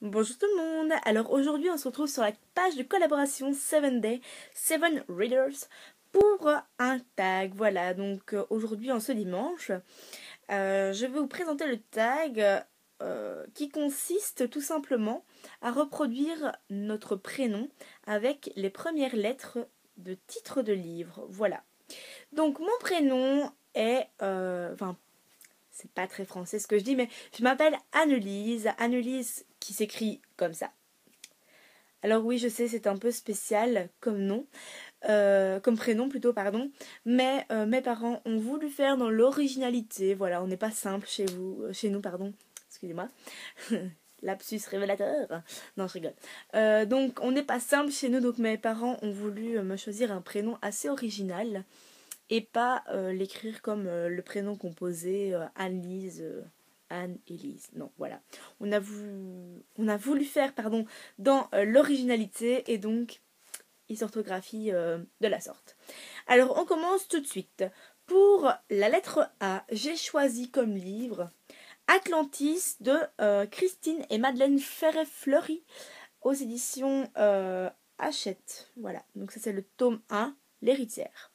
Bonjour tout le monde. Alors aujourd'hui on se retrouve sur la page de collaboration 7 Day, 7 Readers pour un tag. Voilà, donc aujourd'hui en ce dimanche, je vais vous présenter le tag qui consiste tout simplement à reproduire notre prénom avec les premières lettres de titre de livre. Voilà. Donc mon prénom est... c'est pas très français ce que je dis, mais je m'appelle Annelise. Annelise qui s'écrit comme ça. Alors oui, je sais, c'est un peu spécial comme nom, comme prénom plutôt, pardon. Mais mes parents ont voulu faire dans l'originalité. Voilà, on n'est pas simple chez nous, pardon. Excusez-moi. Lapsus révélateur. Non, je rigole. Donc, on n'est pas simple chez nous, donc mes parents ont voulu me choisir un prénom assez original et pas l'écrire comme le prénom composé Anne-Lise, Anne-Élise. Non, voilà. On a voulu faire dans l'originalité et donc il s'orthographie de la sorte. Alors on commence tout de suite. Pour la lettre A, j'ai choisi comme livre Atlantis de Christine et Madeleine Ferré-Fleury aux éditions Hachette. Voilà, donc ça c'est le tome 1, l'héritière.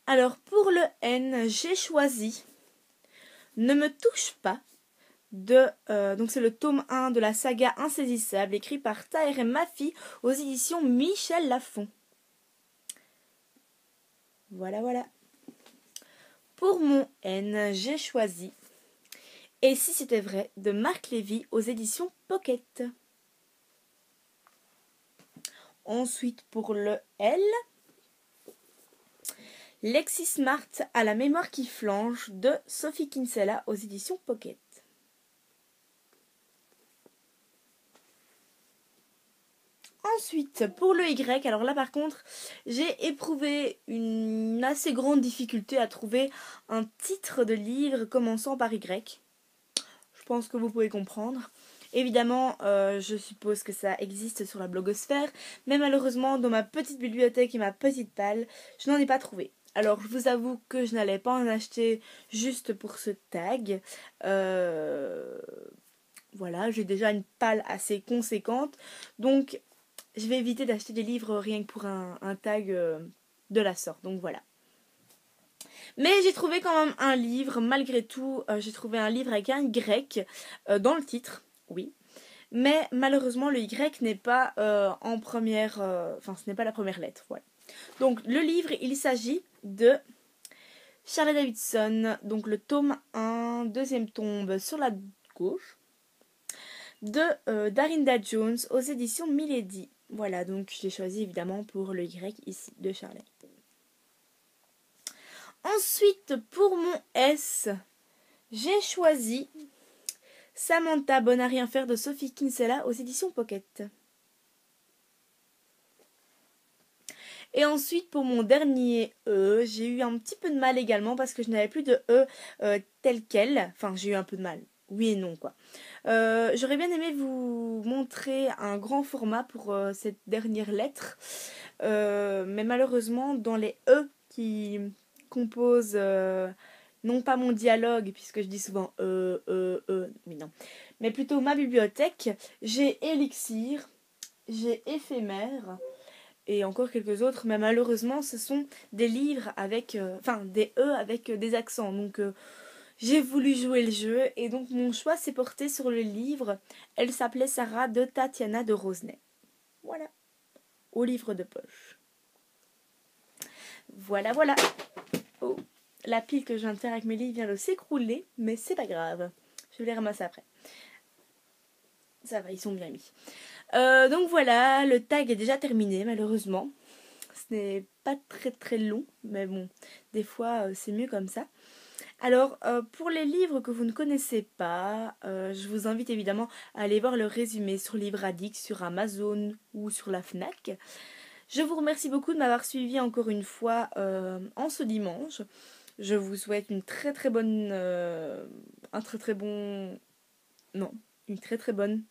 Alors pour le N, j'ai choisi Ne me touche pas donc c'est le tome 1 de la saga Insaisissable écrit par Taher Mafi aux éditions Michel Lafon. Voilà. Pour mon N, j'ai choisi Et si c'était vrai de Marc Lévy aux éditions Pocket. Ensuite pour le L, Lexismart à la mémoire qui flanche de Sophie Kinsella aux éditions Pocket. Ensuite, pour le Y, alors là par contre, j'ai éprouvé une assez grande difficulté à trouver un titre de livre commençant par Y. Je pense que vous pouvez comprendre. Évidemment, je suppose que ça existe sur la blogosphère, mais malheureusement, dans ma petite bibliothèque et ma petite palle, je n'en ai pas trouvé. Alors, je vous avoue que je n'allais pas en acheter juste pour ce tag. Voilà, j'ai déjà une palle assez conséquente. Donc, je vais éviter d'acheter des livres rien que pour un tag de la sorte. Donc, voilà. Mais j'ai trouvé quand même un livre, malgré tout. J'ai trouvé un livre avec un Y dans le titre, oui. Mais malheureusement, le Y n'est pas en première... Enfin, ce n'est pas la première lettre, voilà. Donc, le livre, il s'agit de Charlotte Davidson. Donc, le tome 1, deuxième tombe sur la gauche. De Darinda Jones aux éditions Milady. Voilà, donc je l'ai choisi évidemment pour le Y ici, de Charlotte. Ensuite, pour mon S, j'ai choisi Samantha, bonne à rien faire de Sophie Kinsella aux éditions Pocket. Et ensuite, pour mon dernier E, j'ai eu un petit peu de mal également parce que je n'avais plus de E tel quel. Enfin, j'ai eu un peu de mal. Oui et non, quoi. J'aurais bien aimé vous montrer un grand format pour cette dernière lettre. Mais malheureusement, dans les E qui composent non pas mon dialogue, puisque je dis souvent mais non. Mais plutôt ma bibliothèque, j'ai Élixir, j'ai Éphémère et encore quelques autres. Mais malheureusement, ce sont des livres avec... des E avec des accents. Donc... j'ai voulu jouer le jeu et donc mon choix s'est porté sur le livre. Elle s'appelait Sarah de Tatiana de Rosnay. Voilà, au livre de poche. Voilà. Oh, la pile que je viens de faire avec mes livres vient de s'écrouler, mais c'est pas grave. Je vais les ramasser après. Ça va, ils sont bien mis. Donc voilà, le tag est déjà terminé malheureusement. Ce n'est pas très long, mais bon, des fois c'est mieux comme ça. Alors, pour les livres que vous ne connaissez pas, je vous invite évidemment à aller voir le résumé sur Livre Addict, sur Amazon ou sur la FNAC. Je vous remercie beaucoup de m'avoir suivi encore une fois en ce dimanche. Je vous souhaite une très bonne... une très bonne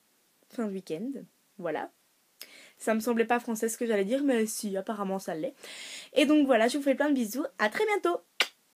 fin de week-end. Voilà. Ça me semblait pas français ce que j'allais dire, mais si, apparemment ça l'est. Et donc voilà, je vous fais plein de bisous. À très bientôt!